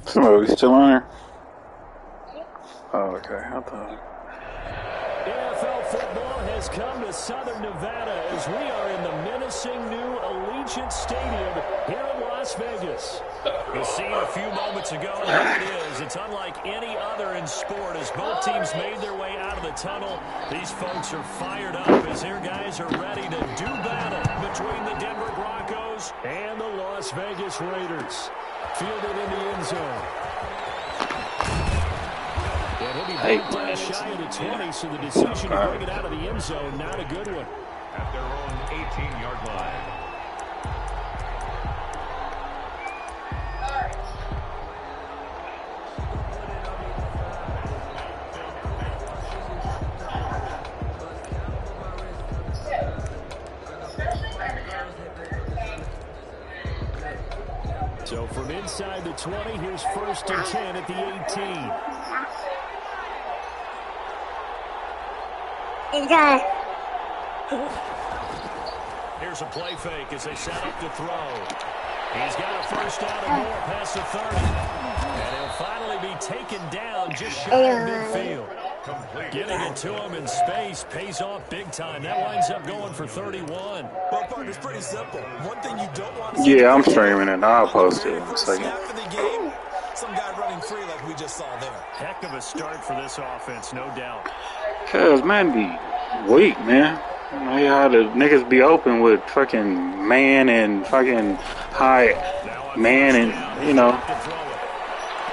Somebody's still on there? Oh, okay. I thought. NFL football has come to Southern Nevada as we are in the menacing new Allegiant Stadium here in Las Vegas. The scene a few moments ago, and here it is. It's unlike any other in sport as both teams made their way out of the tunnel. These folks are fired up as their guys are ready to do battle between the Denver Broncos and the Las Vegas Raiders. Fielded in the end zone. And he'll be brought down shy of the 20, so the decision to bring it out of the end zone, not a good one. At their own 18-yard line. So from inside the 20, here's 1st and 10 at the 18. Here's a play fake as they set up to throw. He's got a first down and more past the 30. And he'll finally be taken down just shy of midfield. Getting it to him in space pays off big time. That winds up going for 31. Well, partner, it's pretty simple. One thing you don't want to see. Yeah, I'm streaming it. I'll post it in a second. Some guy running free like we just saw there. Heck of a start for this offense, no doubt. Cuz, man, be weak, man. You know how the niggas be open with fucking man and fucking high man and, you know.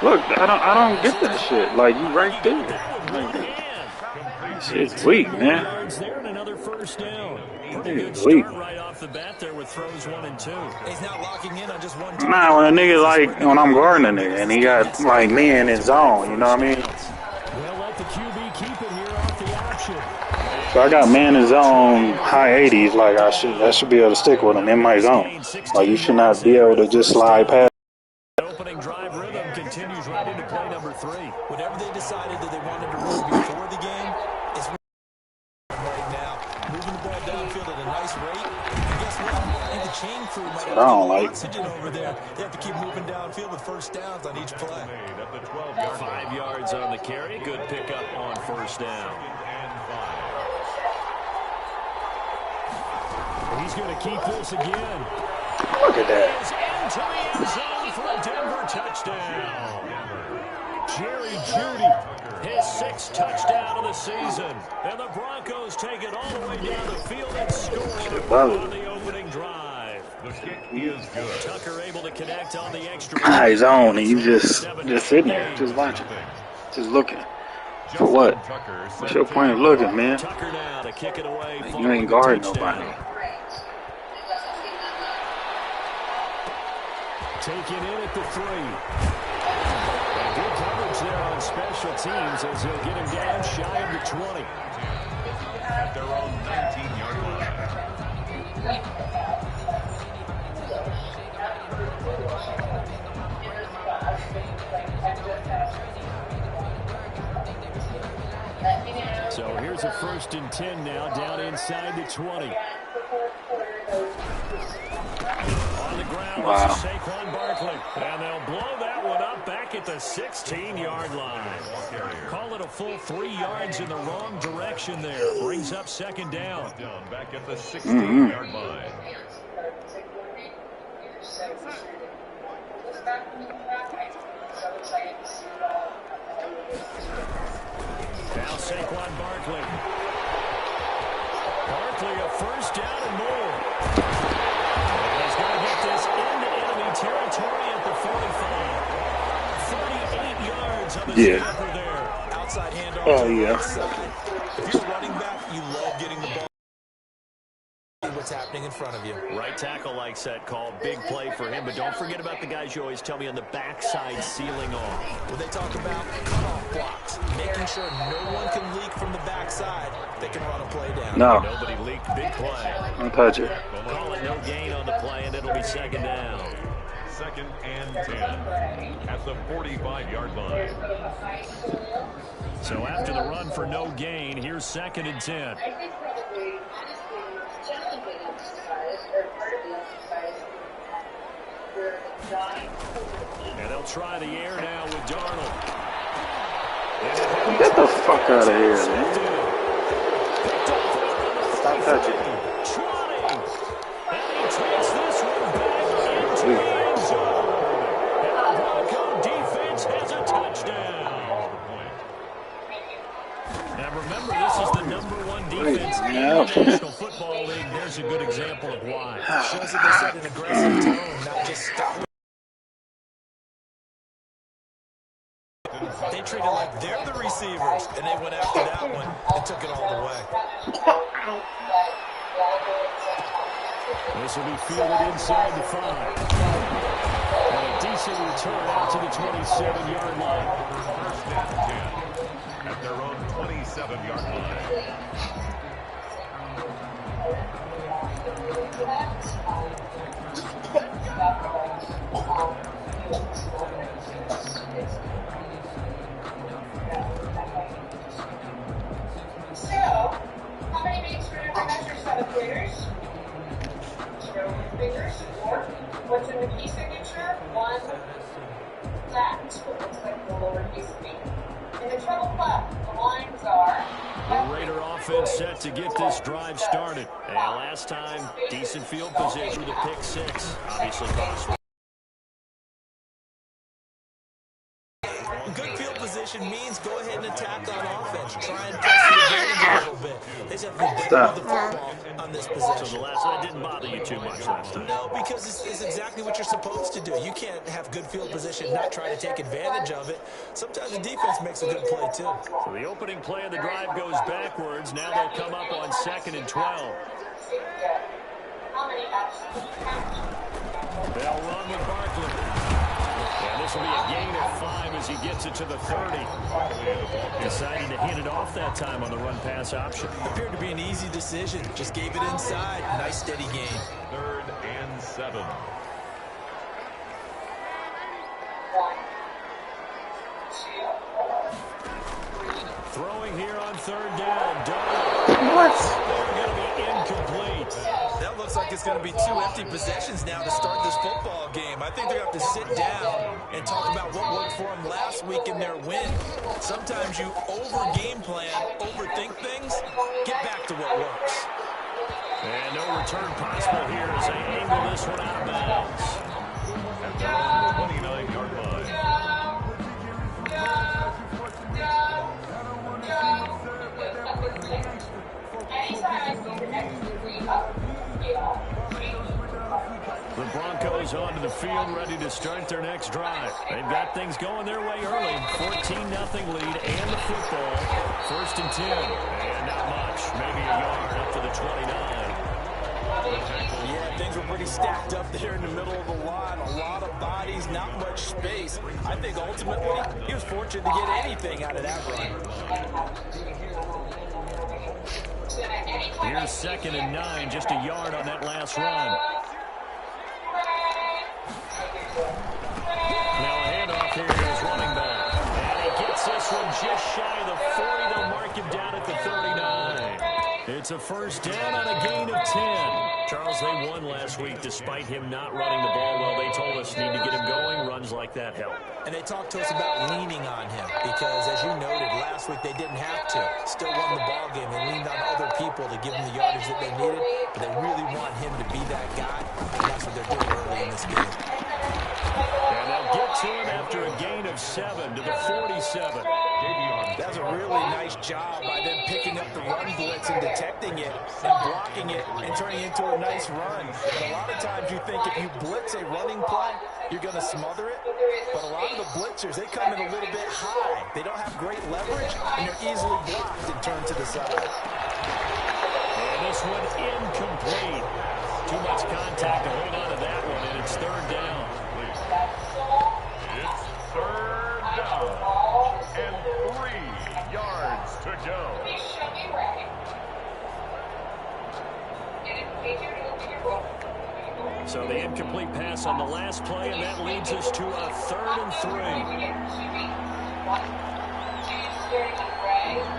Look, I don't get that shit. Like, you right there. Like, shit's weak, man. It's weak. Right off the bat there with throws 1 and 2. He's now locking in on just one. Nah, when a nigga like, when I'm guarding a nigga and he got like me in his zone, you know what I mean? They'll let the QB keep it here off the option. So I got man in zone high 80s, like I should be able to stick with him in my zone. Like you should not be able to just slide past. Opening drive rhythm continues right into play number 3. Whatever they decided that they wanted to run before the game, it's right now. Moving the ball downfield at a nice rate. And guess what? I think the chain crew might have oxygen over there. They have to keep moving downfield with first downs on each play. 5 yards on the carry. Good pickup on first down. He's going to keep this again. Look at that. Into the end zone for a Denver touchdown. Jerry Jeudy, his 6th touchdown of the season. And the Broncos take it all the way down the field and score on the opening drive. The kick is good. Tucker able to connect on the extra. High zone, and you just sitting there, just watching, just looking. For what? What's your point of looking, man? Tucker now to kick it away. You ain't guarding nobody. Taken in at the 3. And good coverage there on special teams as he'll get him down shy of the 20. At their own 19-yard line. So here's a 1st and 10 now down inside the 20. On the ground is Saquon Barkley. And they'll blow that one up back at the 16-yard line. Call it a full 3 yards in the wrong direction there. Brings up 2nd down. Back at the 16-yard line. Now Saquon Barkley. Barkley a first down and more. And he's going to get this into enemy territory at the 45. 38 yards on the snapper there. Outside handoff. Oh, yeah. If you're running back, you love getting the ball. What's happening in front of you. Right tackle likes that call. Big play for him. But don't forget about the guys you always tell me on the backside sealing off. When they talk about cutoff blocks, making sure no one can leak from the backside, they can run a play down. No. Nobody leaked. Big play. Don't touch it. Call it no gain on the play, and it'll be 2nd down. 2nd and 10 at the 45-yard line. So after the run for no gain, here's 2nd and 10. And they'll They'll try the air now with Darnold. Get the fuck out of here, man. Stop touching. Trotting. And he takes this one back into the end zone. And the Bronco defense has a touchdown. Now remember, this is the #1 defense in the National Football League. There's a good example of why. Shows that they set an aggressive tone, not just stop. They treat it like they're the receivers, and they went after that one and took it all the way. This will be fielded inside the 5. And a decent return out to the 27-yard line. First and 10 at their own 27-yard line. So, how many makes for different measure set of fingers? 0 fingers, 4. What's in the key signature? 1. That, what looks like the lowercase b. In the treble clef, the lines are... The Raider offense set to get this drive started. And last time, decent field position with a pick 6. Obviously costly. Good field position means go ahead and attack on offense. Try and press the advantage a little bit. They just have to be better with the football on this possession. So the last one didn't bother you too much last time. No, because it's exactly what you're supposed to do. You can't have good field position, not try to take advantage of it. Sometimes the defense makes a good play, too. So the opening play of the drive goes backwards. Now they'll come up on 2nd and 12. How many absolute count? They'll run with Barkley. And this will be a gain of 5 as he gets it to the 30. Deciding to hit it off that time on the run-pass option. Appeared to be an easy decision. Just gave it inside. Nice steady gain. 3rd and 7. 1, 2, 3. Throwing here on 3rd down. Darnold. What? They're going to be incomplete. That looks like it's going to be 2 empty possessions now to start this football game. I think they're going to have to sit down and talk about what worked for them last week in their win. Sometimes you over-game plan, overthink things, get back to what works. And no return possible here as they angle this one out of bounds. At their own 29-yard line. Anytime I see the next degree up scale, The Broncos onto the field, ready to start their next drive. They've got things going their way early. 14-0 lead and the football. 1st and 10. And not much. Maybe a yard up to the 29. Yeah, things were pretty stacked up there in the middle of the line. A lot of bodies, not much space. I think ultimately he was fortunate to get anything out of that run. Here's 2nd and 9, just a yard on that last run. Now a handoff here to his running back. And he gets this one just shy of the 40. They'll mark him down at the 39. It's a 1st down on a gain of 10. Charles, they won last week despite him not running the ball well. They told us need to get him going. Runs like that help. And they talked to us about leaning on him because, as you noted, last week they didn't have to. Still won the ball game. They leaned on other people to give them the yardage that they needed, but they really want him to be that guy, and that's what they're doing early in this game. And they'll get to him after a gain of 7 to the 47. That's a really nice job by them picking up the run blitz and detecting it and blocking it and turning it into a nice run. And a lot of times you think if you blitz a running play, you're going to smother it. But a lot of the blitzers, they come in a little bit high. They don't have great leverage, and they're easily blocked and turned to the side. And this one incomplete. Too much contact to hold on to that one, and it's 3rd down. It's 3rd down. And 3 yards to go. So the incomplete pass on the last play, and that leads us to a 3rd and 3. 1, 2, 3,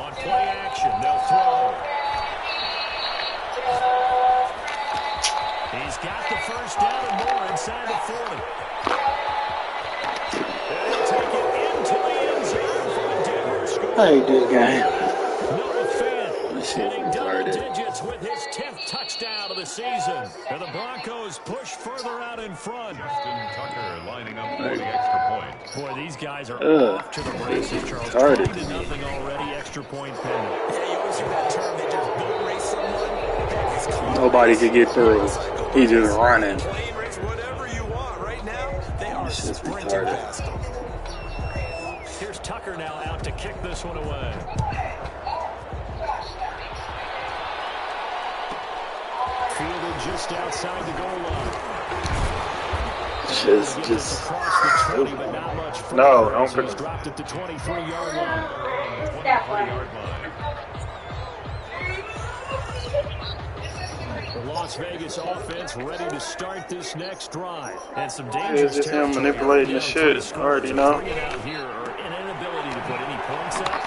On play action, they'll inside the 40. And he'll take it into the end zone for a Denver score. I hate this game. Noah Fant This shit hitting double retarded. digits with his 10th touchdown of the season. And the Broncos push further out in front. Justin Tucker lining up for the extra point. Boy, these guys are Ugh, off to the races, Charles. retarded. 20-0 already, extra point pending. Yeah, you always hear that term, they just boat race someone. It's clean Nobody racing. could get through. He just running. Plane race, whatever you want. Right now, they are This shit's sprinting retarded. past them. Here's Tucker now out to kick this one away. Fielded just outside the goal line. Just Across the 20, but not much further. No, don't So put he's dropped at the 23-yard line. 23-yard line. The Las Vegas offense ready to start this next drive. And some It's dangerous just him territory. manipulating the You know, shit. the scores Already are know. bringing out here are an inability to put any points up.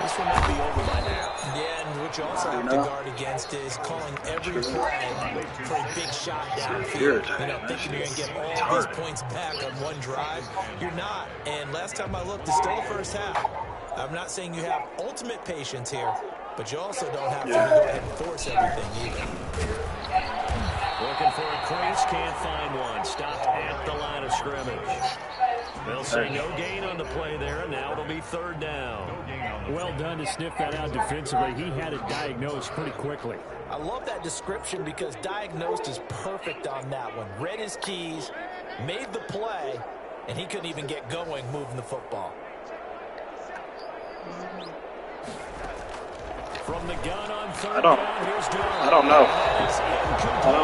This one might be over by now. Yeah, and what you also have to guard against is calling every play for a big shot downfield. You know, thinking you're going to get all these points back on one drive. You're not. And last time I looked, it's still the first half. I'm not saying you have ultimate patience here, but you also don't have to go ahead and force everything either. Looking for a crease, can't find one. Stopped at the line of scrimmage. They'll say no gain on the play there, and now it'll be third down. Well done to sniff that out defensively. He had it diagnosed pretty quickly. I love that description because diagnosed is perfect on that one. Read his keys, made the play, and he couldn't even get going moving the football. From the gun on third I don't- down, here's Durham. I don't know. That is incomplete.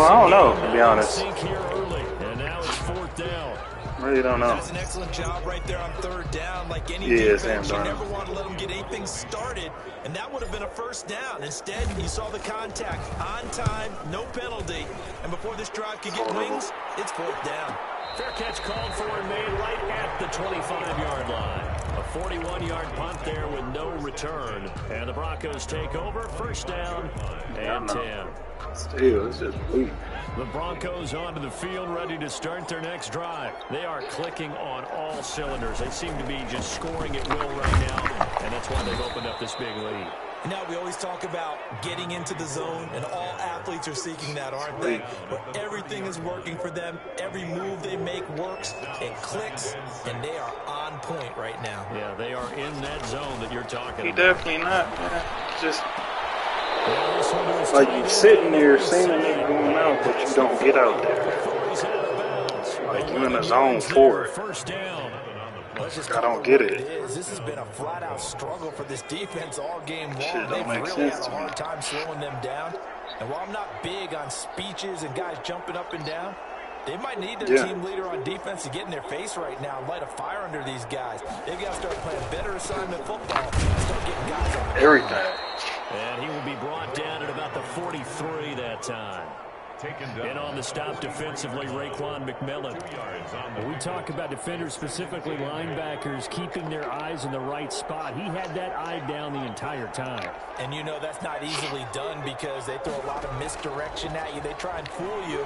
I don't know, to be honest. Sink here early, and now it's fourth down. Really don't know. That's an excellent job right there on third down. Like any Yeah, defense, Sam you Darnold. never want to let them get anything started, and that would have been a first down. Instead, you saw the contact on time, no penalty, and before this drive could get wings, it's fourth down. Fair catch called for and made right at the 25-yard line. A 41-yard punt there with no return. And the Broncos take over, first down and 10. Still, it's just weak. The Broncos onto the field, ready to start their next drive. They are clicking on all cylinders. They seem to be just scoring at will right now, and that's why they've opened up this big lead. Now, we always talk about getting into the zone, and all athletes are seeking that, aren't they? Where everything is working for them. Every move they make works. It clicks, and they are on point right now. Yeah, they are in that zone that you're talking He about. definitely not, man. Just Well, this one was like tight you end. sitting there seemingly going out, but you don't get out there. He's out of bounds. Like you in the zone for it. First down. Let's just I call don't get what it. is. This has been a flat-out struggle for this defense all game long. Shit don't They've make really sense had a to me. hard time slowing them down. And while I'm not big on speeches and guys jumping up and down, they might need their Yeah. team leader on defense to get in their face right now and light a fire under these guys. They've got to start playing better assignment football and start getting guys on the Everything. And he will be brought down at about the 43 that time. Taken down. And on the stop defensively, Raekwon McMillan. 2 yards on the We talk about defenders, specifically linebackers, keeping their eyes in the right spot. He had that eye down the entire time. And you know that's not easily done because they throw a lot of misdirection at you. They try and fool you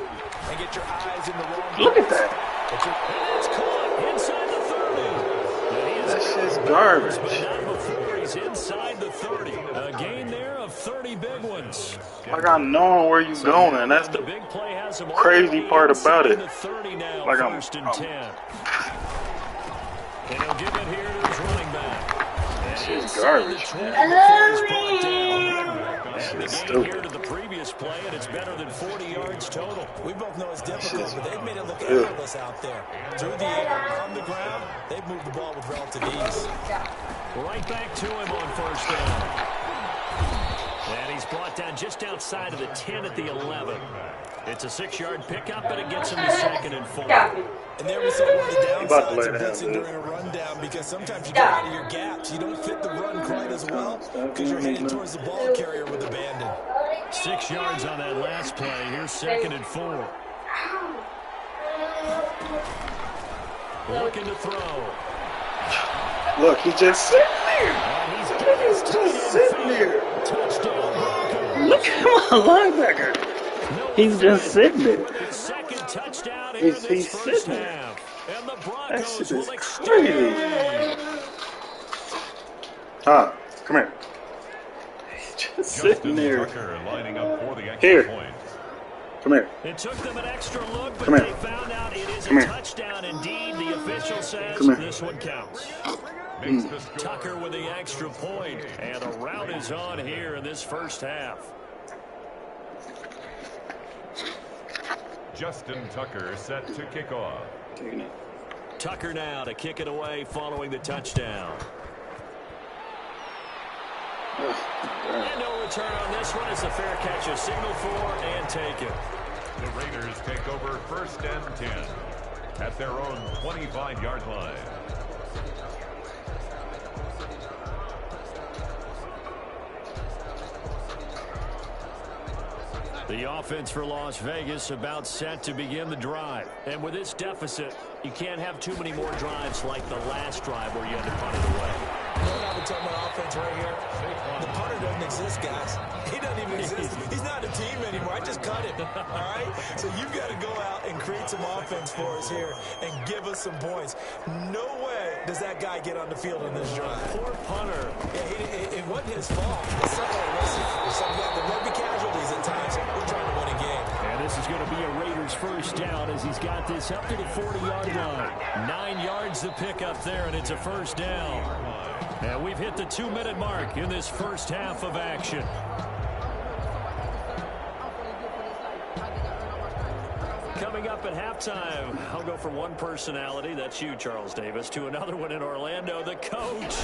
and get your eyes in the wrong place. Look at that. But you're- And it's caught inside the 30. And he is That shit's but garbage. not before he's inside the 30. A gain there of 30 big ones. Like I know where you going, and that's The the big play has him all crazy the way part about inside it. the 30 now, Like I'm- first and 10. And he'll give it here to his running back. And shit's inside garbage, the man. 20 before he's brought down. And the shit's gain here stupid. to the previous play, and it's better than 40 yards total. We both know it's difficult, but they've made it look Good. effortless out there. Through the air, on the ground, they've moved the ball with relative ease. Right back to him on first down. And he's brought down just outside of the 10 at the 11. It's a 6-yard pickup, and it gets him to 2nd and 4. And there we saw one of the about to lay downsides of down, blitzing dude. during a rundown because sometimes you get out of your gaps. You don't fit the run quite as well because you're heading towards the ball carrier with abandon. 6 yards on that last play. Here's 2nd and 4. Looking to throw. Look, he just sitting there. And he's Look, he's just sitting there. touchdown Broncos. Look at my linebacker. No He's just sitting there. Second touchdown here is in he this first sitting there? half. And the That Broncos shit will is extend crazy. the lead. Come here. He's just sitting Justin there. Tucker lining up for the extra Here. point. Come here. It took them an extra look, but Come here. they found out it is Come a here. touchdown indeed. The official says Come here. this one counts. Makes the score. Tucker with the extra point, and the rout is on here in this first half. Justin Tucker set to kick off. Taking it. Tucker now to kick it away following the touchdown. And no return on this one as the fair catch is signaled for and taken. The Raiders take over 1st and 10 at their own 25-yard line. The offense for Las Vegas about set to begin the drive. And with this deficit, you can't have too many more drives like the last drive where you had to punt it away. You know what I would tell my offense right here? The punter doesn't exist, guys. He doesn't even exist. He's not a team anymore. I just cut him. All right? So you've got to go out and create some offense for us here and give us some points. No way does that guy get on the field on this drive. Poor punter. Yeah, it wasn't his fault. Some of the rugby casualties at times. We're trying to win a game. And this is going to be a Raiders first down as he's got this up to the 40-yard line. 9 yards to pick up there, and it's a first down. And we've hit the 2-minute mark in this first half of action. Coming up at halftime, I'll go from one personality, that's you, Charles Davis, to another one in Orlando, the coach.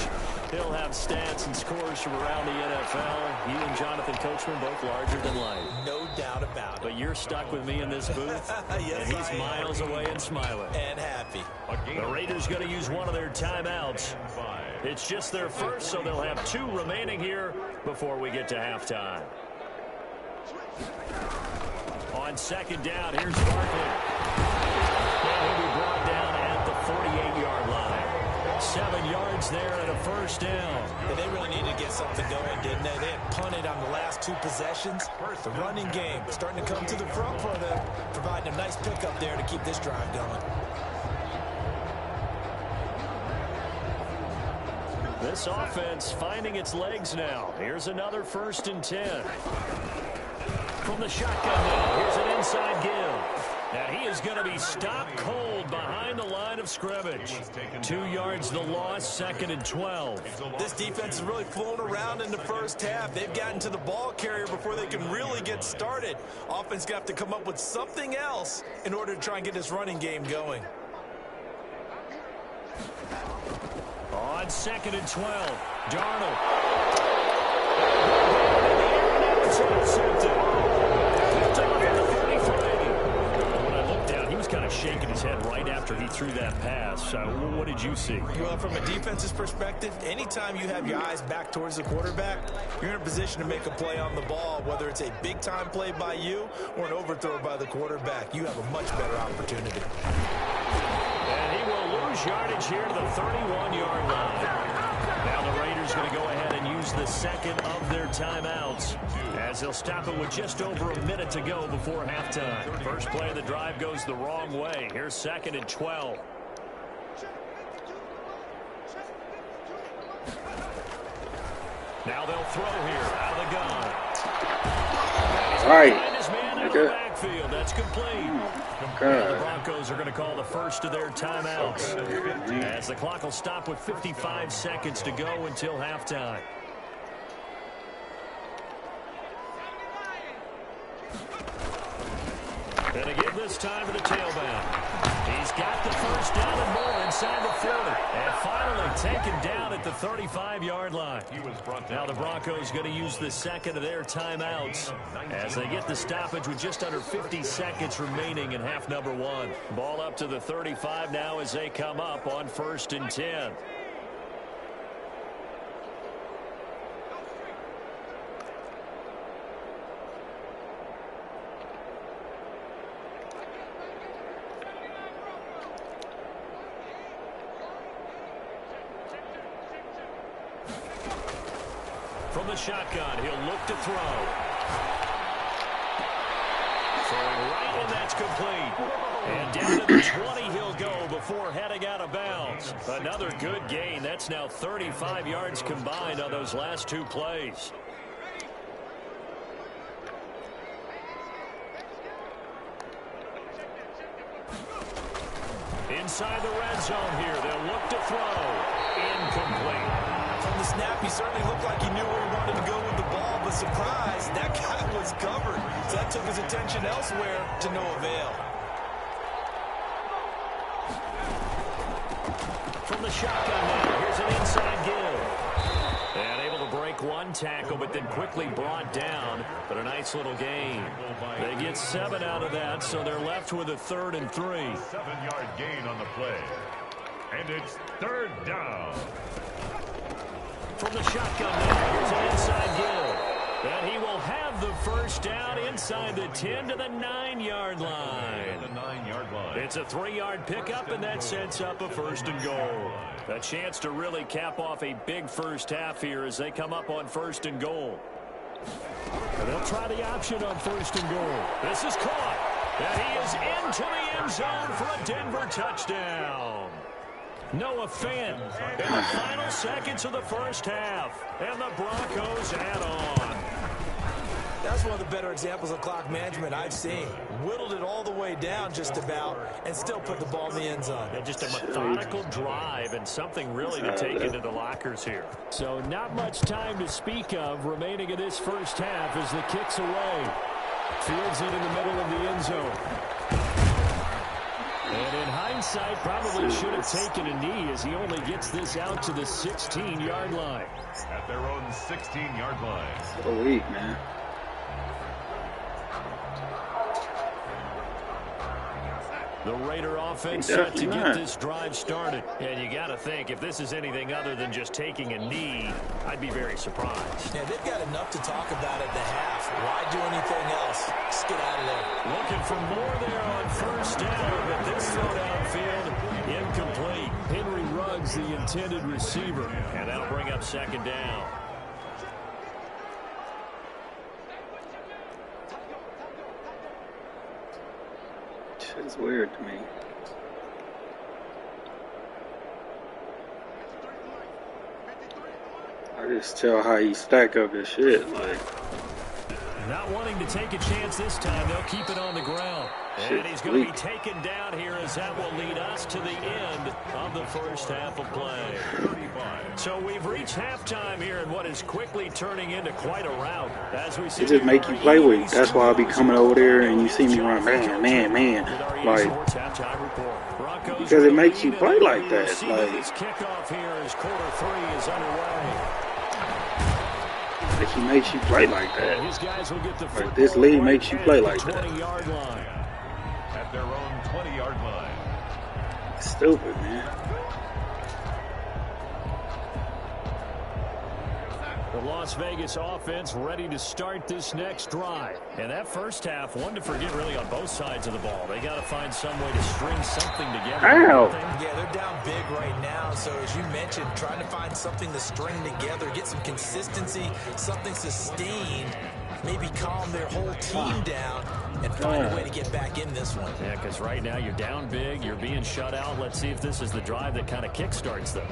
He'll have stats and scores from around the NFL. You and Jonathan Coachman both larger than life. No doubt about it. But you're stuck with me in this booth, Yes, and he's I am. miles away and smiling. And happy. The Raiders going to use one of their timeouts. It's just their first, so they'll have 2 remaining here before we get to halftime. On second down, here's Barkley. And he'll be brought down at the 48-yard line. 7 yards there and a first down. And they really needed to get something going, didn't they? They had punted on the last 2 possessions. The running game starting to come to the front for them, providing a nice pickup there to keep this drive going. This offense finding its legs now. Here's another 1st and 10. From the shotgun now, here's an inside give. And he is going to be stopped cold behind the line of scrimmage. 2 yards the loss, 2nd and 12. This defense is really flown around in the first half. They've gotten to the ball carrier before they can really get started. Offense got to come up with something else in order to try and get this running game going. On 2nd and 12, Darnold. When I looked down, he was kind of shaking his head right after he threw that pass. What did you see? Well, from a defense's perspective, anytime you have your eyes back towards the quarterback, you're in a position to make a play on the ball, whether it's a big-time play by you or an overthrow by the quarterback. You have a much better opportunity. And he will lose yardage here to the 31-yard line. Now the Raiders going to go ahead and use the second of their timeouts as they'll stop it with just over a minute to go before halftime. First play of the drive goes the wrong way. Here's 2nd and 12. Now they'll throw here out of the gun. All right. Find his man out of the backfield. That's complete. The Broncos are going to call the first of their timeouts as the clock will stop with 55 seconds to go until halftime. And again this time for the tailback. He's got the first down and more inside the 40. And finally taken down at the 35-yard line. Now the Broncos going to use the second of their timeouts as they get the stoppage with just under 50 seconds remaining in half number 1. Ball up to the 35 now as they come up on 1st and 10. From the shotgun, he'll look to throw. Throwing right in that that's complete. And down to the 20 he'll go before heading out of bounds. Another good gain. That's now 35 yards combined on those last two plays. Inside the red zone here. They'll look to throw. Incomplete. From the snap, he certainly looked like he knew where he wanted to go with the ball, but surprise, that guy was covered. So that took his attention elsewhere to no avail. From the shotgun now, here's an inside give. And able to break one tackle, but then quickly brought down. But a nice little gain. They get 7 out of that, so they're left with a 3rd and 3. 7-yard gain on the play. And it's 3rd down. From the shotgun now, here's an inside give. And he will have the first down inside the 10 to the 9-yard line. The 9-yard line. It's a 3-yard pickup, and that sets up a 1st and goal. A chance to really cap off a big first half here as they come up on 1st and goal. And they'll try the option on 1st and goal. This is caught. And he is into the end zone for a Denver touchdown. Noah Fant in the final seconds of the first half. And the Broncos add on. That's one of the better examples of clock management I've seen. Whittled it all the way down just about and still put the ball in the end zone. Yeah, just a methodical drive and something really to take into the lockers here. So not much time to speak of remaining in this first half as the kick's away. Fields it in the middle of the end zone. And in hindsight, probably should have taken a knee as he only gets this out to the 16-yard line. At their own 16-yard line. So weak, man. The Raider offense set to get this drive started. And you got to think, if this is anything other than just taking a knee, I'd be very surprised. Yeah, they've got enough to talk about at the half. Why do anything else? Just get out of there. Looking for more there on first down, but this throw downfield, incomplete. Henry Ruggs, the intended receiver, and that'll bring up 2nd down. It's weird to me. I just tell how you stack up his shit, like. Not wanting to take a chance this time, they'll keep it on the ground. And he's going to be taken down here as that will lead us to the end of the first half of play. So we've reached halftime here in what is quickly turning into quite a rout. As we see, it just make you play with it. That's why I'll be coming over there and you see me run, man. Like, because it makes you play like that. Like, this kickoff here as quarter 3 is underway. He makes you play like that. His guys will get the like this league makes you play like that. 20-yard line. At their own 20-yard line. Stupid, man. The Las Vegas offense ready to start this next drive. And that first half, one to forget really on both sides of the ball. They got to find some way to string something together. Ow. Yeah, they're down big right now. So as you mentioned, trying to find something to string together, get some consistency, something sustained, maybe calm their whole team down and find a way to get back in this one. Yeah, because right now you're down big, you're being shut out. Let's see if this is the drive that kind of kickstarts them.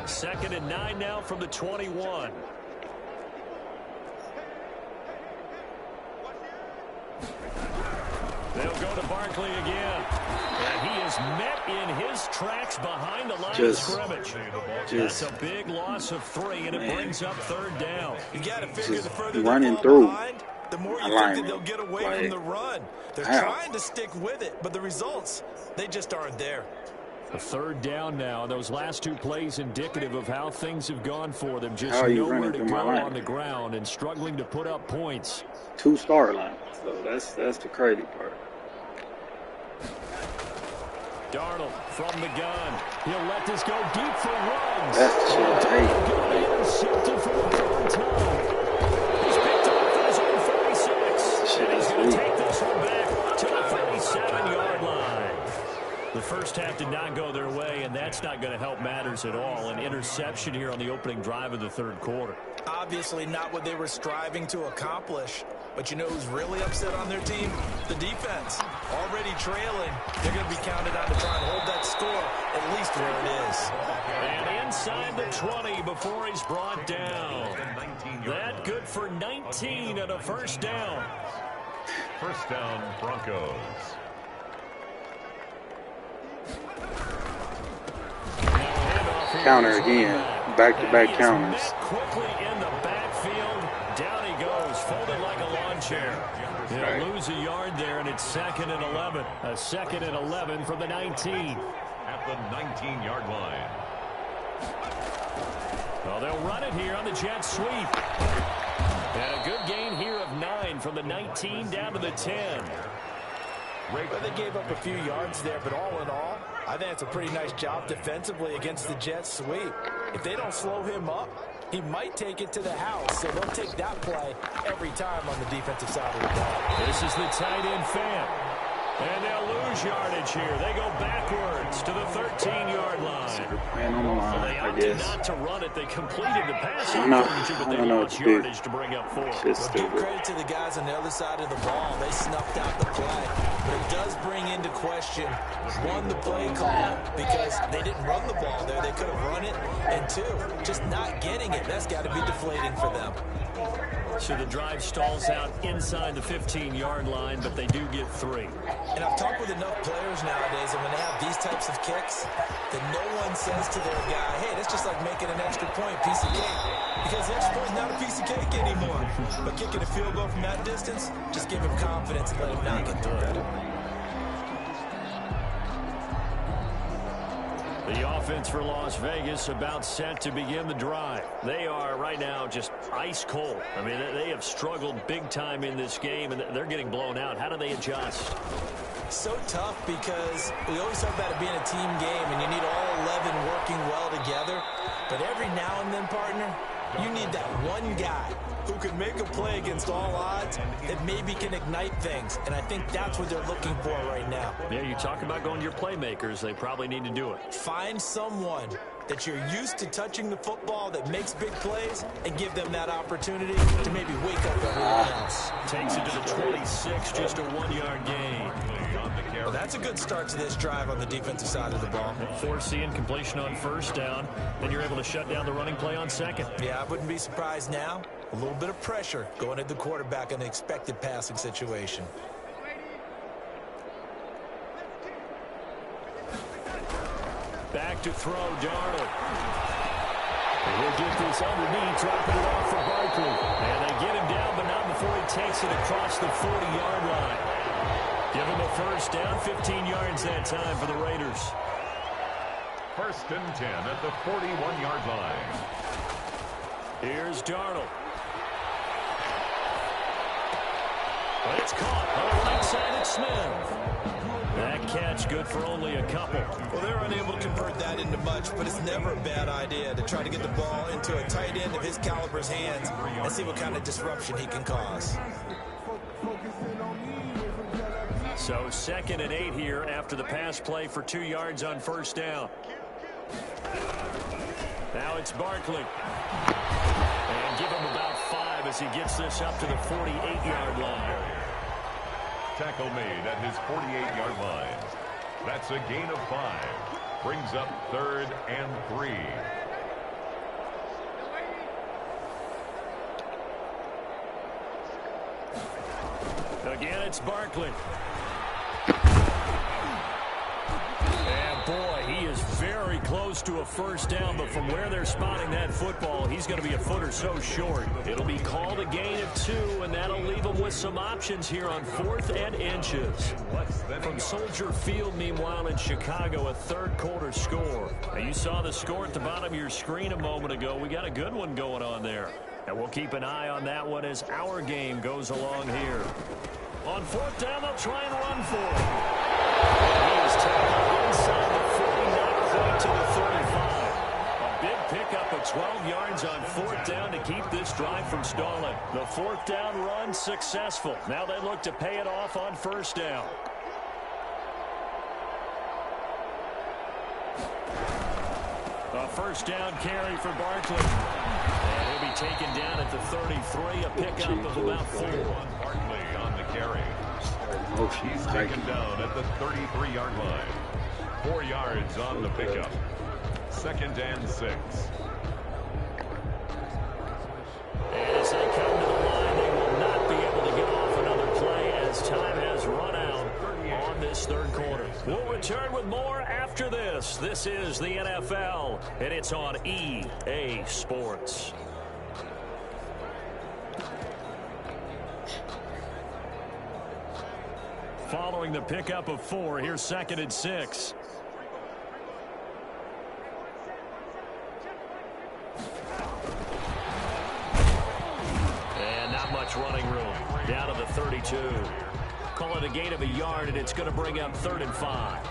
Second and 9 now from the 21. They'll go to Barkley again. And he is met in his tracks behind the line of scrimmage. That's a big loss of 3, and it brings up 3rd down. You got to figure the further running they through behind, the more you think that they'll get away from the run. They're trying to stick with it, but the results, they just aren't there. A 3rd down now. Those last 2 plays indicative of how things have gone for them. Just nowhere to go on the ground and struggling to put up points. 2-star line. So that's the crazy part. Darnold from the gun. He'll let this go deep for Ruggs. That's the shit I hate. Intercepted for the 3rd time. He's picked off at his own 36. And he's going to take this one back to the 37-yard line. The first first half did not go their way, and that's not going to help matters at all. An interception here on the opening drive of the third quarter. Obviously not what they were striving to accomplish. But you know who's really upset on their team? The defense. Already trailing. They're going to be counted on to try and hold that score, at least where it is. And inside the 20 before he's brought down. That good for 19 and a first down. First down, Broncos. Counter again. Back-to-back counters. Quickly in the backfield. Down he goes, folded like a lawn chair. He'll lose a yard there, and it's 2nd and 11. A 2nd and 11 from the 19. At the 19-yard line. Well, they'll run it here on the jet sweep. And a good gain here of 9 from the 19 down to the 10. Well, they gave up a few yards there, but all in all, I think it's a pretty nice job defensively against the jet sweep. If they don't slow him up, he might take it to the house, so they'll take that play every time on the defensive side of the ball. This is the tight end fan. And they'll lose yardage here. They go backwards to the 13-yard line. Man on the line, They I opted guess. not to run it. They completed the pass, No, but they I know lost it's big. yardage to bring up 4. It's Well, give stupid. credit to the guys on the other side of the ball. They snuffed out the play. But it does bring into question, one, the play call, because they didn't run the ball there. They could have run it. And 2, just not getting it. That's got to be deflating for them. So the drive stalls out inside the 15-yard line, but they do get 3. And I've talked with enough players nowadays, and when they have these types of kicks, that no one says to their guy, hey, that's just like making an extra point, piece of cake. Because the extra point's not a piece of cake anymore. But kicking a field goal from that distance, just give him confidence and let him not get through it. The offense for Las Vegas about set to begin the drive. They are right now just ice cold. I mean, they have struggled big time in this game, and they're getting blown out. How do they adjust? So tough because we always talk about it being a team game, and you need all 11 working well together. But every now and then, partner, you need that one guy who can make a play against all odds that maybe can ignite things. And I think that's what they're looking for right now. Yeah, you talk about going to your playmakers. They probably need to do it. Find someone that you're used to touching the football that makes big plays and give them that opportunity to maybe wake up everyone else. Takes it to the 26, just a 1-yard gain. Well, that's a good start to this drive on the defensive side of the ball. Forcing completion on first down. Then you're able to shut down the running play on second. Yeah, I wouldn't be surprised now. A little bit of pressure going at the quarterback in an expected passing situation. Back to throw, Darnold. He'll get this underneath, dropping it off for Barkley. And they get him down, but not before he takes it across the 40-yard line. Give him a first down, 15 yards that time for the Raiders. First and 10 at the 41-yard line. Here's Darnold. But it's caught on the right side of Smith. That catch good for only a couple. Well, they're unable to convert that into much, but it's never a bad idea to try to get the ball into a tight end of his caliber's hands and see what kind of disruption he can cause. So 2nd and 8 here after the pass play for 2 yards on first down. Now it's Barkley. And give him about 5 as he gets this up to the 48-yard line. Tackle made at his 48-yard line. That's a gain of 5. Brings up 3rd and 3. Again, it's Barkley. And boy, he is very close to a first down, but from where they're spotting that football, he's going to be a foot or so short. It'll be called a gain of 2, and that'll leave him with some options here on 4th and inches. From Soldier Field, meanwhile, in Chicago, a third quarter score. Now, you saw the score at the bottom of your screen a moment ago. We got a good one going on there. And we'll keep an eye on that one as our game goes along here. On 4th down, they'll try and run for it. He is tackled inside the 40, not quite to the 35. A big pickup of 12 yards on 4th down to keep this drive from stalling. The 4th down run successful. Now they look to pay it off on first down. A first down carry for Barkley. And he'll be taken down at the 33, a pickup of about 4. Barkley on the carry. He's taken down at the 33-yard line. 4 yards on the pickup. 2nd and 6. And as they come to the line, they will not be able to get off another play as time has run out on this third quarter. We'll return with more after this. This is the NFL, and it's on EA Sports. Following the pickup of 4, here's 2nd and 6. And not much running room. Down to the 32. Call it a gain of a yard, and it's going to bring up 3rd and 5.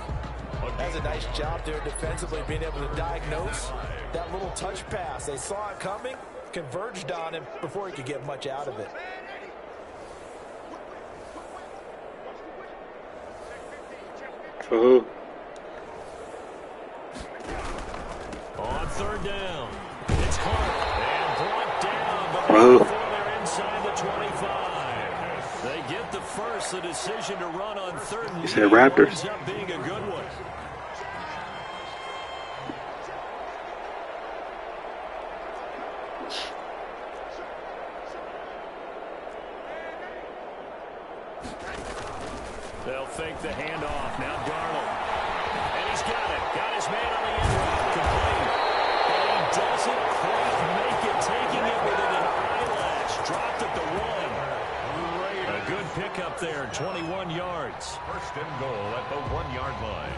That's a nice job there defensively, being able to diagnose that little touch pass. They saw it coming, converged on him before he could get much out of it. For who? On 3rd down, it's Clark, and brought down, but For who? before they're inside the 25. They get the first. The decision to run on 3rd and You said Raptors? ends up being a good one. They'll fake the handoff. Now Darnold. And he's got it. Got his man on the end route. Complete. And he doesn't quite make it. Taking it within an eyelash. Dropped at the 1. A good pickup there. 21 yards. 1st and goal at the 1-yard line.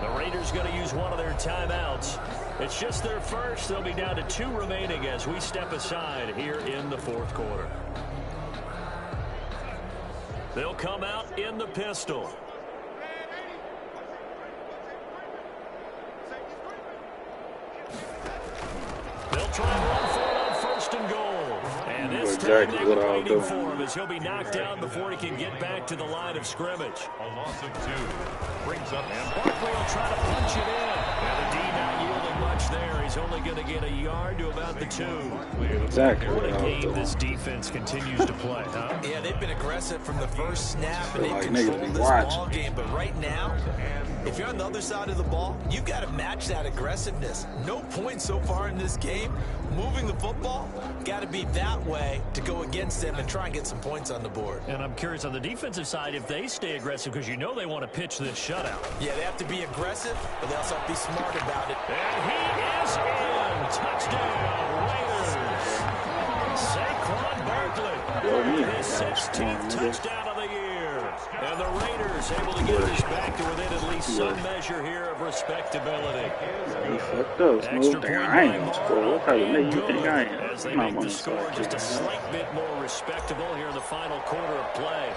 The Raiders going to use one of their timeouts. It's just their first. They'll be down to 2 remaining as we step aside here in the 4th quarter. They'll come out in the pistol. They'll try and run for it on 1st and goal. And this time they were waiting for him as he'll be knocked down before he can get back to the line of scrimmage. A loss of 2. Brings up And Barkley will try to punch it in. And the D not yielding much there. He's only going to get a yard to about the 2. Exactly. What a game this defense continues to play, huh? Yeah, they've been aggressive from the first snap, and they've Like controlled niggas be this watching. ball game. But right now, if you're on the other side of the ball, you've got to match that aggressiveness. No points so far in this game. Moving the football, got to be that way to go against them and try and get some points on the board. And I'm curious on the defensive side if they stay aggressive because you know they want to pitch this shutout. Yeah, they have to be aggressive, but they also have to be smart about it. And he is in. Touchdown, Raiders. Saquon Barkley. His 16th touchdown of the year. And the Raiders able to get this back to within at least some measure here of respectability. He fucked up. Smooth. Damn, I ain't gonna score. What type of nigga you think I am? As they I'm not make the gonna score score. just a slight bit more respectable here in the final quarter of play.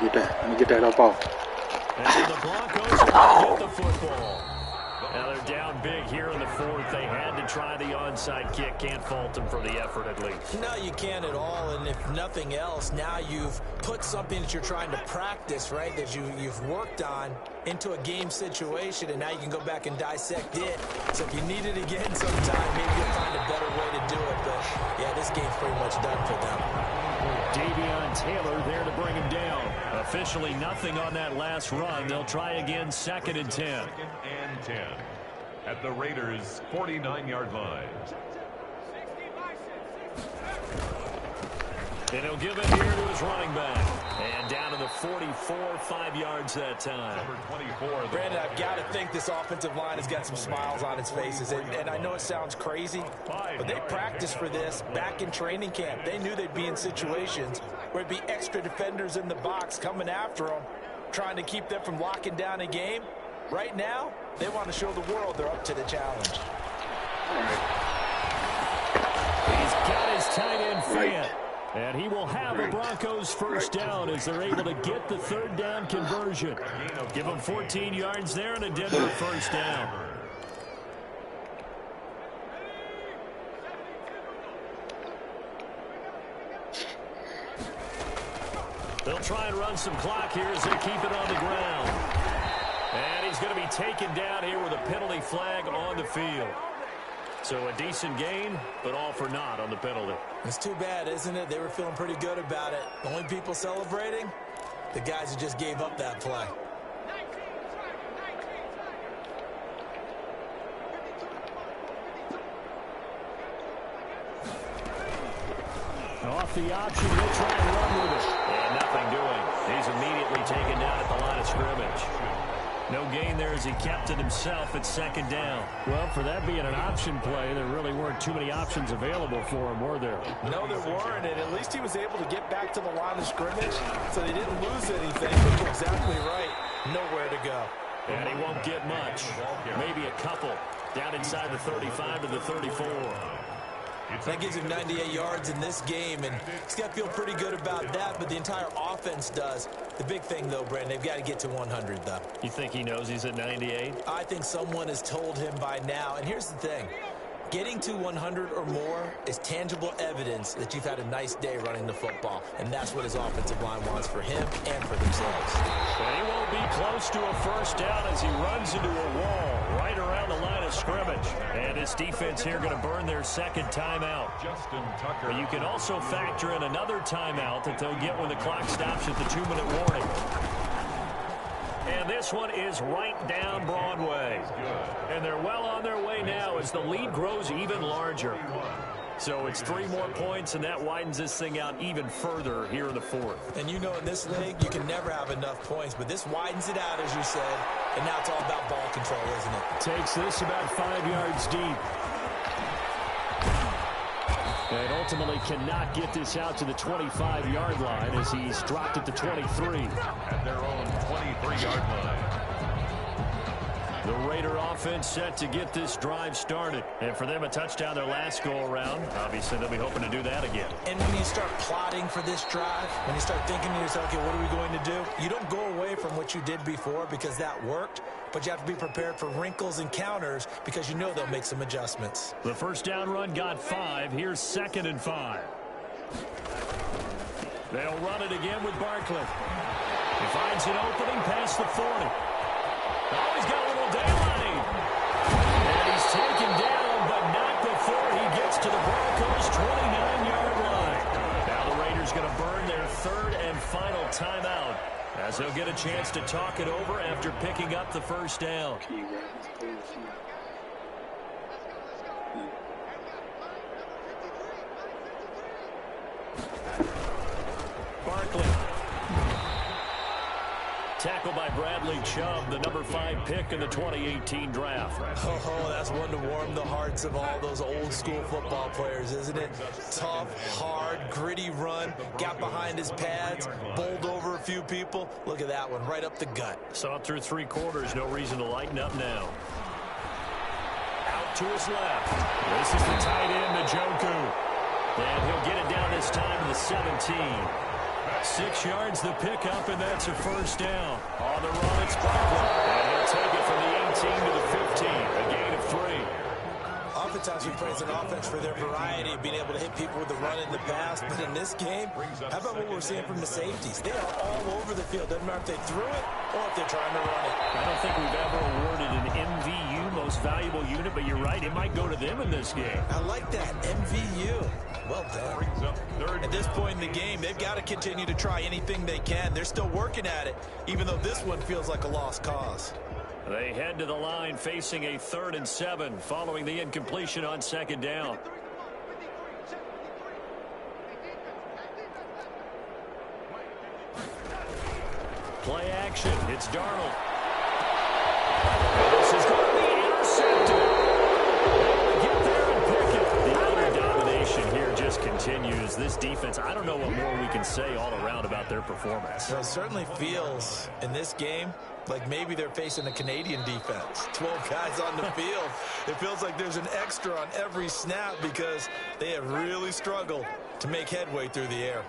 Let me get that up off. And the Broncos will get the football. Now they're down big here in the 4th. They had to try the onside kick. Can't fault them for the effort at least. No, you can't at all. And if nothing else, now you've put something that you're trying to practice, right, that you've worked on into a game situation, and now you can go back and dissect it. So if you need it again sometime, maybe you'll find a better way to do it. But, yeah, this game's pretty much done for them. Davion Taylor there to bring him down. Officially nothing on that last run. They'll try again 2nd and 10. 2nd and 10 at the Raiders' 49-yard line. And he'll give it here to his running back. And down to the 44, 5 yards that time. Number 24. Brandon, I've got to think this offensive line has got some smiles on its faces. And I know it sounds crazy, but they practiced for this back in training camp. They knew they'd be in situations where it'd be extra defenders in the box coming after them, trying to keep them from locking down a game. Right now, they want to show the world they're up to the challenge. He's got his tight end Fant. And he will have the Broncos first down as they're able to get the 3rd down conversion. Give them 14 yards there and a Denver first down. They'll try and run some clock here as they keep it on the ground. And he's going to be taken down here with a penalty flag on the field. So a decent gain, but all for naught on the penalty. It's too bad, isn't it? They were feeling pretty good about it. The only people celebrating, the guys who just gave up that play. Off the option, he'll try and run with it. And nothing doing. He's immediately taken down at the line of scrimmage. No gain there as he kept it himself at second down. Well, for that being an option play, there really weren't too many options available for him, were there? No, there weren't, and at least he was able to get back to the line of scrimmage, so they didn't lose anything. But you're exactly right. Nowhere to go. And he won't get much. Maybe a couple. Down inside the 35 to the 34. That gives him 98 yards in this game, and he's got to feel pretty good about that, but the entire offense does. The big thing, though, Brandon, they've got to get to 100, though. You think he knows he's at 98? I think someone has told him by now, and here's the thing. Getting to 100 or more is tangible evidence that you've had a nice day running the football, and that's what his offensive line wants for him and for themselves. And he won't be close to a first down as he runs into a wall right around the line of scrimmage. And his defense here going to burn their second timeout. Justin Tucker. But you can also factor in another timeout that they'll get when the clock stops at the 2-minute warning. And this one is right down Broadway. And they're well on their way now as the lead grows even larger. So it's 3 more points, and that widens this thing out even further here in the fourth. And you know in this league, you can never have enough points, but this widens it out, as you said, and now it's all about ball control, isn't it? Takes this about 5 yards deep. And ultimately cannot get this out to the 25-yard line as he's dropped at the 23. At their own 23-yard line. The Raider offense set to get this drive started. And for them, a touchdown their last go-around. Obviously, they'll be hoping to do that again. And when you start plotting for this drive, when you start thinking to yourself, okay, what are we going to do? You don't go away from what you did before because that worked, but you have to be prepared for wrinkles and counters because you know they'll make some adjustments. The first down run got 5. Here's 2nd and 5. They'll run it again with Barkley. He finds an opening past the 40. Oh, he's got a little daylight. And he's taken down, but not before he gets to the Broncos' 29-yard line. Now the Raiders going to burn their 3rd and final timeout as they'll get a chance to talk it over after picking up the first down. Barkley. Tackled by Bradley Chubb, the number 5 pick in the 2018 draft. Oh, that's one to warm the hearts of all those old-school football players, isn't it? Tough, hard, gritty run, got behind his pads, bowled over a few people. Look at that one, right up the gut. Saw it through 3 quarters, no reason to lighten up now. Out to his left. This is the tight end, Njoku. And he'll get it down this time to the 17. 6 yards the pickup, and that's a first down. On the run, it's Barkley. And he'll take it from the 18 to the 15, a gain of 3. Oftentimes we praise an offense for their variety of being able to hit people with the run in the pass, but in this game, how about what we're seeing from the safeties? They are all over the field. Doesn't matter if they threw it or if they're trying to run it. I don't think we've ever awarded an MVU, most valuable unit, but you're right, it might go to them in this game. I like that, MVU. Well done. At this point in the game, they've got to continue to try anything they can. They're still working at it, even though this one feels like a lost cause. They head to the line facing a 3rd and 7 following the incompletion on 2nd down. Play action. It's Darnold. This is going to be intercepted. Get there and pick it. The utter domination here just continues. This defense, I don't know what more we can say all around about their performance. Well, it certainly feels in this game like maybe they're facing a Canadian defense. 12 guys on the field. It feels like there's an extra on every snap because they have really struggled to make headway through the air.